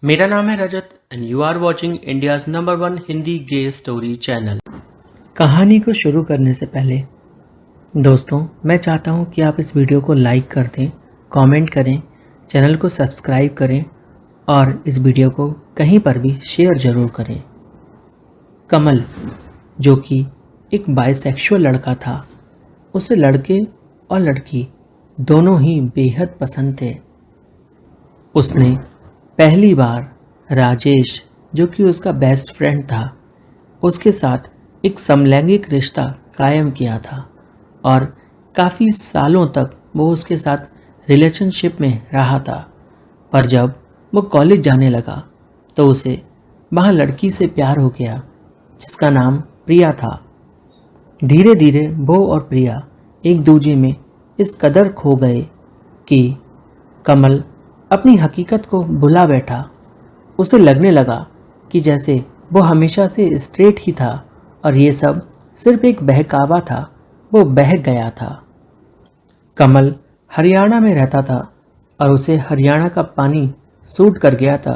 मेरा नाम है Rajat and you are watching India's number 1 Hindi gay story channel. कहानी को शुरू करने से पहले दोस्तों मैं चाहता हूं कि आप इस वीडियो को लाइक कर दें, कमेंट करें, चैनल को सब्सक्राइब करें और इस वीडियो को कहीं पर भी शेयर ज़रूर करें। कमल जो कि एक बाइसेक्सुअल लड़का था, उसे लड़के और लड़की दोनों ही बेहद पसंद थे। उसने पहली बार राजेश जो कि उसका बेस्ट फ्रेंड था उसके साथ एक समलैंगिक रिश्ता कायम किया था और काफ़ी सालों तक वो उसके साथ रिलेशनशिप में रहा था। पर जब वो कॉलेज जाने लगा तो उसे वहाँ लड़की से प्यार हो गया जिसका नाम प्रिया था। धीरे धीरे वो और प्रिया एक दूजे में इस कदर खो गए कि कमल अपनी हकीकत को भुला बैठा। उसे लगने लगा कि जैसे वो हमेशा से स्ट्रेट ही था और ये सब सिर्फ एक बहकावा था। वो बह गया था। कमल हरियाणा में रहता था और उसे हरियाणा का पानी सूट कर गया था।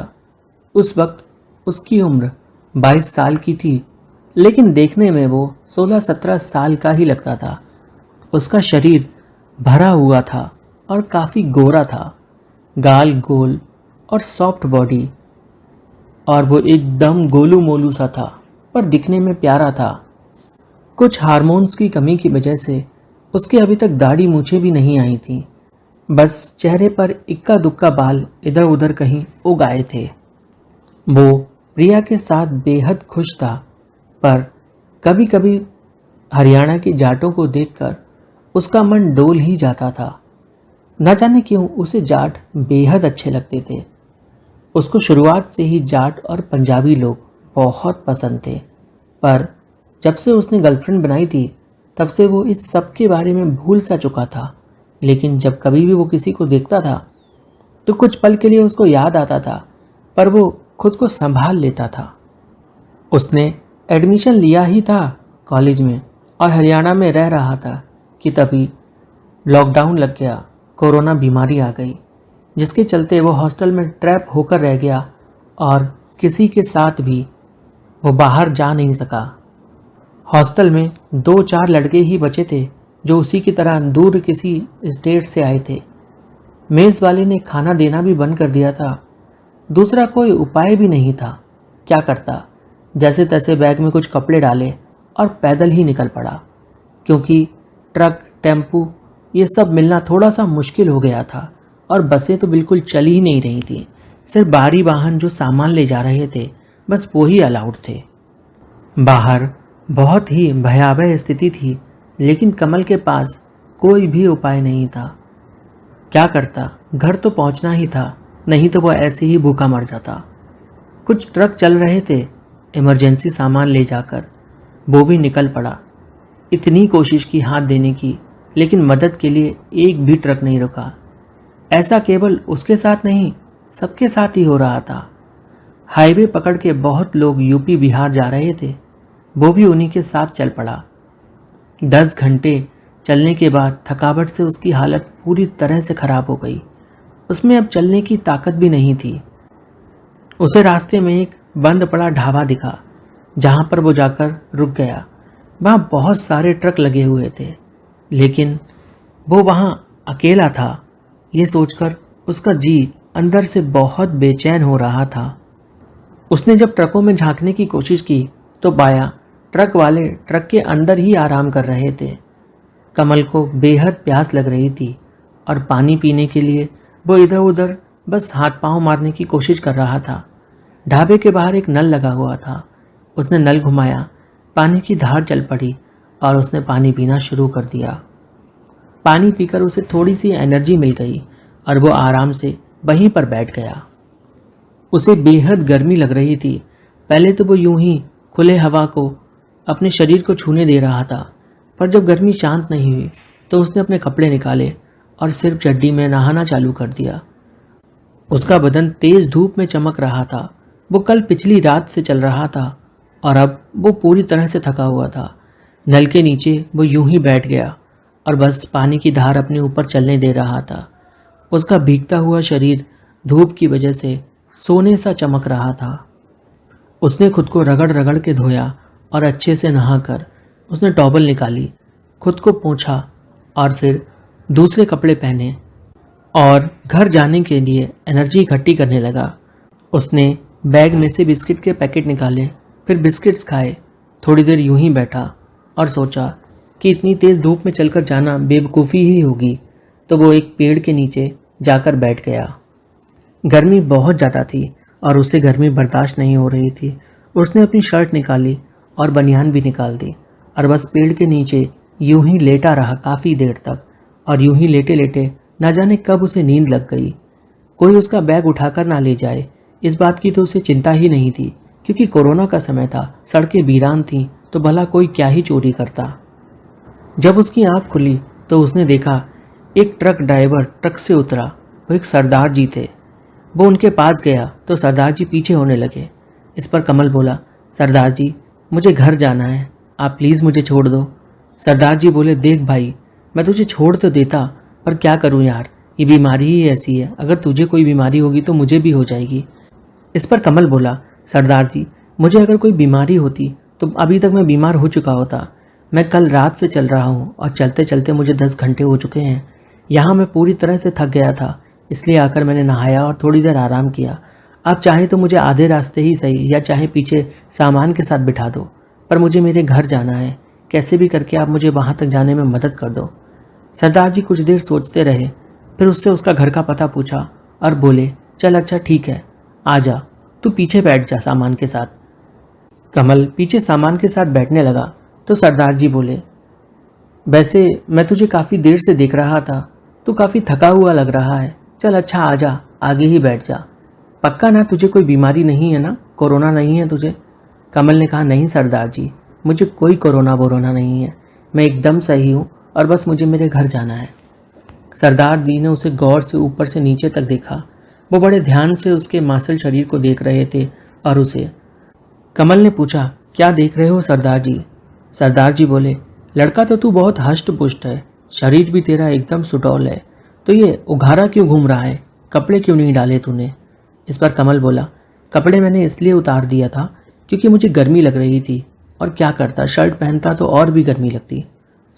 उस वक्त उसकी उम्र 22 साल की थी, लेकिन देखने में वो 16-17 साल का ही लगता था। उसका शरीर भरा हुआ था और काफ़ी गोरा था, गाल गोल और सॉफ्ट बॉडी, और वो एकदम गोलू मोलू सा था पर दिखने में प्यारा था। कुछ हार्मोन्स की कमी की वजह से उसके अभी तक दाढ़ी मूछें भी नहीं आई थी, बस चेहरे पर इक्का दुक्का बाल इधर उधर कहीं उग आए थे। वो प्रिया के साथ बेहद खुश था, पर कभी कभी हरियाणा की जाटों को देखकर उसका मन डोल ही जाता था। न जाने क्यों उसे जाट बेहद अच्छे लगते थे। उसको शुरुआत से ही जाट और पंजाबी लोग बहुत पसंद थे, पर जब से उसने गर्लफ्रेंड बनाई थी तब से वो इस सब के बारे में भूल सा चुका था। लेकिन जब कभी भी वो किसी को देखता था तो कुछ पल के लिए उसको याद आता था, पर वो खुद को संभाल लेता था। उसने एडमिशन लिया ही था कॉलेज में और हरियाणा में रह रहा था कि तभी लॉकडाउन लग गया। कोरोना बीमारी आ गई जिसके चलते वो हॉस्टल में ट्रैप होकर रह गया और किसी के साथ भी वो बाहर जा नहीं सका। हॉस्टल में 2-4 लड़के ही बचे थे जो उसी की तरह दूर किसी स्टेट से आए थे। मेज़ वाले ने खाना देना भी बंद कर दिया था। दूसरा कोई उपाय भी नहीं था। क्या करता, जैसे तैसे बैग में कुछ कपड़े डाले और पैदल ही निकल पड़ा, क्योंकि ट्रक टेम्पू ये सब मिलना थोड़ा सा मुश्किल हो गया था और बसें तो बिल्कुल चल ही नहीं रही थी। सिर्फ बाहरी वाहन जो सामान ले जा रहे थे बस वो ही अलाउड थे। बाहर बहुत ही भयावह स्थिति थी, लेकिन कमल के पास कोई भी उपाय नहीं था। क्या करता, घर तो पहुंचना ही था, नहीं तो वो ऐसे ही भूखा मर जाता। कुछ ट्रक चल रहे थे इमरजेंसी सामान ले जाकर, वो भी निकल पड़ा। इतनी कोशिश की हाथ देने की, लेकिन मदद के लिए एक भी ट्रक नहीं रुका। ऐसा केवल उसके साथ नहीं, सबके साथ ही हो रहा था। हाईवे पकड़ के बहुत लोग यूपी बिहार जा रहे थे, वो भी उन्हीं के साथ चल पड़ा। 10 घंटे चलने के बाद थकावट से उसकी हालत पूरी तरह से खराब हो गई। उसमें अब चलने की ताकत भी नहीं थी। उसे रास्ते में एक बंद पड़ा ढाबा दिखा जहां पर वो जाकर रुक गया। वहां बहुत सारे ट्रक लगे हुए थे, लेकिन वो वहां अकेला था। ये सोचकर उसका जी अंदर से बहुत बेचैन हो रहा था। उसने जब ट्रकों में झांकने की कोशिश की तो पाया ट्रक वाले ट्रक के अंदर ही आराम कर रहे थे। कमल को बेहद प्यास लग रही थी और पानी पीने के लिए वो इधर उधर बस हाथ पांव मारने की कोशिश कर रहा था। ढाबे के बाहर एक नल लगा हुआ था। उसने नल घुमाया, पानी की धार चल पड़ी और उसने पानी पीना शुरू कर दिया। पानी पीकर उसे थोड़ी सी एनर्जी मिल गई और वो आराम से वहीं पर बैठ गया। उसे बेहद गर्मी लग रही थी। पहले तो वो यूं ही खुले हवा को अपने शरीर को छूने दे रहा था, पर जब गर्मी शांत नहीं हुई तो उसने अपने कपड़े निकाले और सिर्फ चड्डी में नहाना चालू कर दिया। उसका बदन तेज धूप में चमक रहा था। वो कल पिछली रात से चल रहा था और अब वो पूरी तरह से थका हुआ था। नल के नीचे वो यूं ही बैठ गया और बस पानी की धार अपने ऊपर चलने दे रहा था। उसका भीगता हुआ शरीर धूप की वजह से सोने सा चमक रहा था। उसने खुद को रगड़ रगड़ के धोया और अच्छे से नहाकर उसने टॉवल निकाली, खुद को पोंछा और फिर दूसरे कपड़े पहने और घर जाने के लिए एनर्जी इकट्ठी करने लगा। उसने बैग में से बिस्किट के पैकेट निकाले, फिर बिस्किट्स खाए, थोड़ी देर यूं ही बैठा और सोचा कि इतनी तेज़ धूप में चलकर जाना बेवकूफ़ी ही होगी, तो वो एक पेड़ के नीचे जाकर बैठ गया। गर्मी बहुत ज़्यादा थी और उससे गर्मी बर्दाश्त नहीं हो रही थी। उसने अपनी शर्ट निकाली और बनियान भी निकाल दी और बस पेड़ के नीचे यूं ही लेटा रहा काफ़ी देर तक। और यूं ही लेटे लेटे न जाने कब उसे नींद लग गई। कोई उसका बैग उठाकर ना ले जाए, इस बात की तो उसे चिंता ही नहीं थी, क्योंकि कोरोना का समय था, सड़कें वीरान थीं, तो भला कोई क्या ही चोरी करता। जब उसकी आंख खुली तो उसने देखा एक ट्रक ड्राइवर ट्रक से उतरा। वो एक सरदार जी थे। वो उनके पास गया तो सरदार जी पीछे होने लगे। इस पर कमल बोला, सरदार जी, मुझे घर जाना है, आप प्लीज़ मुझे छोड़ दो। सरदार जी बोले, देख भाई, मैं तुझे छोड़ तो देता, पर क्या करूं यार, ये बीमारी ही ऐसी है, अगर तुझे कोई बीमारी होगी तो मुझे भी हो जाएगी। इस पर कमल बोला, सरदार जी, मुझे अगर कोई बीमारी होती तो अभी तक मैं बीमार हो चुका होता। मैं कल रात से चल रहा हूँ और चलते चलते मुझे 10 घंटे हो चुके हैं। यहाँ मैं पूरी तरह से थक गया था, इसलिए आकर मैंने नहाया और थोड़ी देर आराम किया। आप चाहें तो मुझे आधे रास्ते ही सही या चाहे पीछे सामान के साथ बिठा दो, पर मुझे मेरे घर जाना है। कैसे भी करके आप मुझे वहाँ तक जाने में मदद कर दो। सरदार जी कुछ देर सोचते रहे, फिर उससे उसका घर का पता पूछा और बोले, चल अच्छा ठीक है, आ जा, तू पीछे बैठ जा सामान के साथ। कमल पीछे सामान के साथ बैठने लगा तो सरदार जी बोले, वैसे मैं तुझे काफ़ी देर से देख रहा था, तू काफ़ी थका हुआ लग रहा है, चल अच्छा आ जा, आगे ही बैठ जा। पक्का ना तुझे कोई बीमारी नहीं है ना, कोरोना नहीं है तुझे? कमल ने कहा, नहीं सरदार जी, मुझे कोई कोरोना वोरोना नहीं है, मैं एकदम सही हूँ और बस मुझे मेरे घर जाना है। सरदार जी ने उसे गौर से ऊपर से नीचे तक देखा। वो बड़े ध्यान से उसके मांसल शरीर को देख रहे थे और उसे। कमल ने पूछा, क्या देख रहे हो सरदार जी? सरदार जी बोले, लड़का तो तू बहुत हष्ट पुष्ट है, शरीर भी तेरा एकदम सुडौल है, तो ये उघारा क्यों घूम रहा है, कपड़े क्यों नहीं डाले तूने? इस पर कमल बोला, कपड़े मैंने इसलिए उतार दिया था क्योंकि मुझे गर्मी लग रही थी, और क्या करता, शर्ट पहनता तो और भी गर्मी लगती।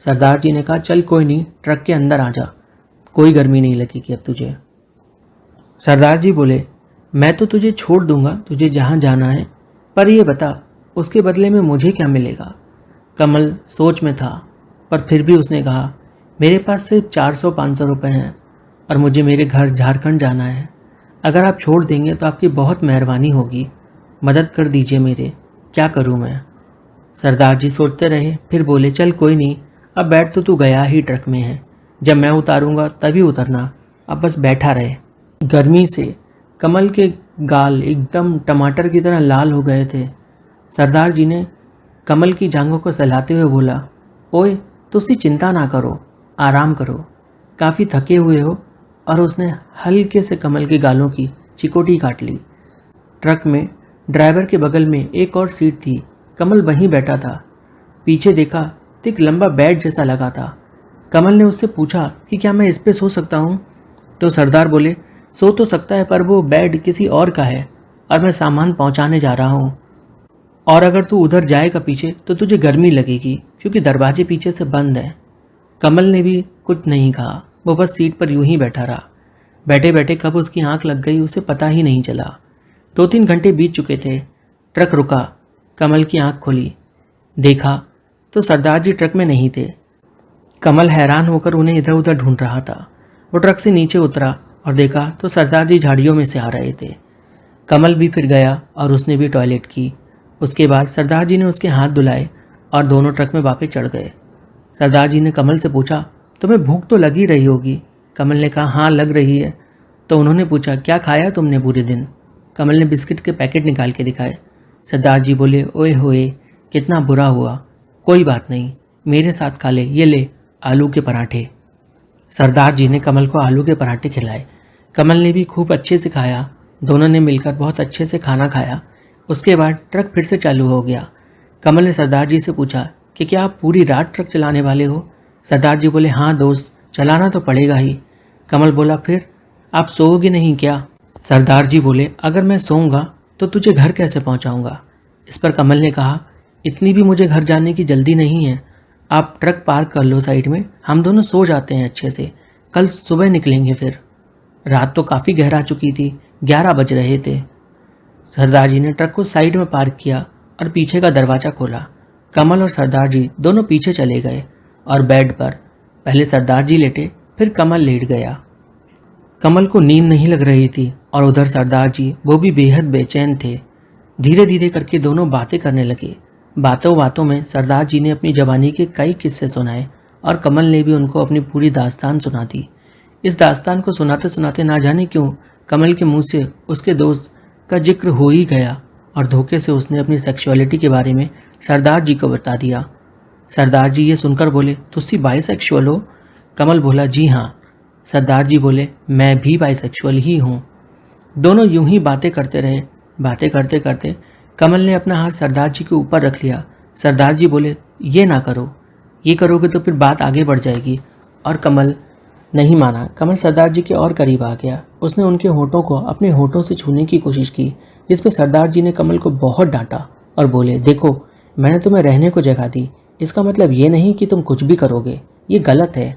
सरदार जी ने कहा, चल कोई नहीं, ट्रक के अंदर आ जा, कोई गर्मी नहीं लगेगी अब तुझे। सरदार जी बोले, मैं तो तुझे छोड़ दूंगा, तुझे जहाँ जाना है, पर ये बता उसके बदले में मुझे क्या मिलेगा? कमल सोच में था, पर फिर भी उसने कहा, मेरे पास सिर्फ 400-500 रुपये हैं और मुझे मेरे घर झारखंड जाना है। अगर आप छोड़ देंगे तो आपकी बहुत मेहरबानी होगी, मदद कर दीजिए मेरे, क्या करूं मैं? सरदार जी सोचते रहे, फिर बोले, चल कोई नहीं, अब बैठ, तो तू गया ही ट्रक में है, जब मैं उतारूंगा तभी उतरना, अब बस बैठा रहे। गर्मी से कमल के गाल एकदम टमाटर की तरह लाल हो गए थे। सरदार जी ने कमल की जांघों को सहलाते हुए बोला, ओए तुसी चिंता ना करो, आराम करो, काफ़ी थके हुए हो। और उसने हल्के से कमल के गालों की चिकोटी काट ली। ट्रक में ड्राइवर के बगल में एक और सीट थी, कमल वहीं बैठा था। पीछे देखा तो एक लंबा बेड जैसा लगा था। कमल ने उससे पूछा कि क्या मैं इस पे सो सकता हूँ? तो सरदार बोले, सो तो सकता है, पर वो बेड किसी और का है और मैं सामान पहुँचाने जा रहा हूँ, और अगर तू उधर जाएगा पीछे तो तुझे गर्मी लगेगी, क्योंकि दरवाजे पीछे से बंद है। कमल ने भी कुछ नहीं कहा, वो बस सीट पर यूं ही बैठा रहा। बैठे बैठे कब उसकी आंख लग गई उसे पता ही नहीं चला। 2-3 घंटे बीत चुके थे। ट्रक रुका, कमल की आंख खोली, देखा तो सरदार जी ट्रक में नहीं थे। कमल हैरान होकर उन्हें इधर उधर ढूंढ रहा था। वो ट्रक से नीचे उतरा और देखा तो सरदार जी झाड़ियों में से आ रहे थे। कमल भी फिर गया और उसने भी टॉयलेट की। उसके बाद सरदार जी ने उसके हाथ धुलाए और दोनों ट्रक में वापस चढ़ गए। सरदार जी ने कमल से पूछा, तुम्हें भूख तो लगी रही होगी? कमल ने कहा, हाँ लग रही है। तो उन्होंने पूछा, क्या खाया तुमने पूरे दिन? कमल ने बिस्किट के पैकेट निकाल के दिखाए। सरदार जी बोले, ओए होए, कितना बुरा हुआ, कोई बात नहीं, मेरे साथ खा ले, ये ले आलू के पराठे। सरदार जी ने कमल को आलू के पराठे खिलाए। कमल ने भी खूब अच्छे से खाया। दोनों ने मिलकर बहुत अच्छे से खाना खाया। उसके बाद ट्रक फिर से चालू हो गया। कमल ने सरदार जी से पूछा कि क्या आप पूरी रात ट्रक चलाने वाले हो? सरदार जी बोले, हाँ दोस्त, चलाना तो पड़ेगा ही। कमल बोला, फिर आप सोओगे नहीं क्या? सरदार जी बोले, अगर मैं सोऊंगा तो तुझे घर कैसे पहुंचाऊंगा? इस पर कमल ने कहा, इतनी भी मुझे घर जाने की जल्दी नहीं है। आप ट्रक पार्क कर लो साइड में, हम दोनों सो जाते हैं अच्छे से, कल सुबह निकलेंगे फिर। रात तो काफ़ी गहरा चुकी थी, 11 बज रहे थे। सरदार जी ने ट्रक को साइड में पार्क किया और पीछे का दरवाज़ा खोला। कमल और सरदार जी दोनों पीछे चले गए और बेड पर पहले सरदार जी लेटे, फिर कमल लेट गया। कमल को नींद नहीं लग रही थी और उधर सरदार जी वो भी बेहद बेचैन थे। धीरे धीरे करके दोनों बातें करने लगे। बातों बातों में सरदार जी ने अपनी जवानी के कई किस्से सुनाए और कमल ने भी उनको अपनी पूरी दास्तान सुना दी। इस दास्तान को सुनाते सुनाते ना जाने क्यों कमल के मुंह से उसके दोस्त का जिक्र हो ही गया और धोखे से उसने अपनी सेक्सुअलिटी के बारे में सरदार जी को बता दिया। सरदार जी ये सुनकर बोले, तुसी बाइसेक्सुअल हो? कमल बोला, जी हाँ। सरदार जी बोले, मैं भी बाइसेक्सुअल ही हूँ। दोनों यूं ही बातें करते रहे। बातें करते करते कमल ने अपना हाथ सरदार जी के ऊपर रख लिया। सरदार जी बोले, ये ना करो, ये करोगे तो फिर बात आगे बढ़ जाएगी। और कमल नहीं माना। कमल सरदार जी के और करीब आ गया। उसने उनके होठों को अपने होठों से छूने की कोशिश की, जिस पे सरदार जी ने कमल को बहुत डांटा और बोले, देखो मैंने तुम्हें रहने को जगह दी, इसका मतलब ये नहीं कि तुम कुछ भी करोगे, ये गलत है।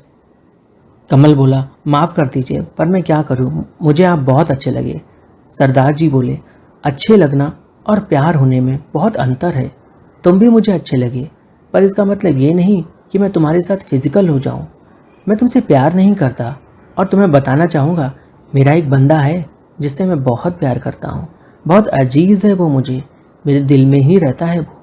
कमल बोला, माफ़ कर दीजिए, पर मैं क्या करूं, मुझे आप बहुत अच्छे लगे। सरदार जी बोले, अच्छे लगना और प्यार होने में बहुत अंतर है। तुम भी मुझे अच्छे लगे, पर इसका मतलब ये नहीं कि मैं तुम्हारे साथ फिजिकल हो जाऊं। मैं तुमसे प्यार नहीं करता और तुम्हें बताना चाहूँगा, मेरा एक बंदा है जिससे मैं बहुत प्यार करता हूँ। बहुत अजीज़ है वो मुझे, मेरे दिल में ही रहता है वो।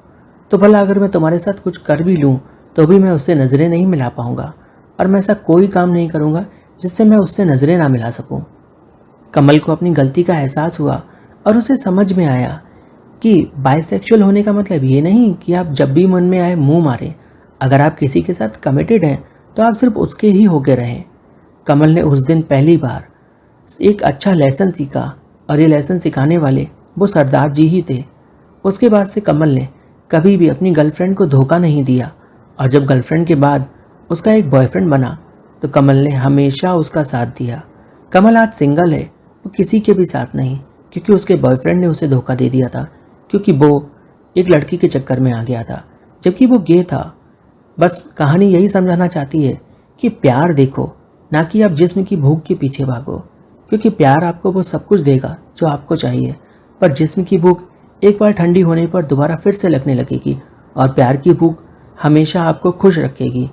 तो भला अगर मैं तुम्हारे साथ कुछ कर भी लूँ तो भी मैं उससे नज़रें नहीं मिला पाऊँगा, और मैं ऐसा कोई काम नहीं करूँगा जिससे मैं उससे नज़रें ना मिला सकूँ। कमल को अपनी गलती का एहसास हुआ और उसे समझ में आया कि बाइसेक्सुअल होने का मतलब ये नहीं कि आप जब भी मन में आए मुंह मारें। अगर आप किसी के साथ कमिटेड हैं तो आप सिर्फ उसके ही होके रहें। कमल ने उस दिन पहली बार एक अच्छा लेसन सीखा और ये लेसन सिखाने वाले वो सरदार जी ही थे। उसके बाद से कमल ने कभी भी अपनी गर्लफ्रेंड को धोखा नहीं दिया, और जब गर्लफ्रेंड के बाद उसका एक बॉयफ्रेंड बना तो कमल ने हमेशा उसका साथ दिया। कमल आज सिंगल है, वो किसी के भी साथ नहीं, क्योंकि उसके बॉयफ्रेंड ने उसे धोखा दे दिया था, क्योंकि वो एक लड़की के चक्कर में आ गया था, जबकि वो गे था। बस कहानी यही समझाना चाहती है कि प्यार देखो, ना कि आप जिस्म की भूख के पीछे भागो, क्योंकि प्यार आपको वो सब कुछ देगा जो आपको चाहिए, पर जिस्म की भूख एक बार ठंडी होने पर दोबारा फिर से लगने लगेगी, और प्यार की भूख हमेशा आपको खुश रखेगी।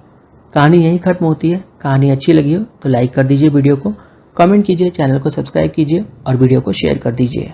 कहानी यहीं खत्म होती है। कहानी अच्छी लगी हो तो लाइक कर दीजिए वीडियो को, कमेंट कीजिए, चैनल को सब्सक्राइब कीजिए और वीडियो को शेयर कर दीजिए।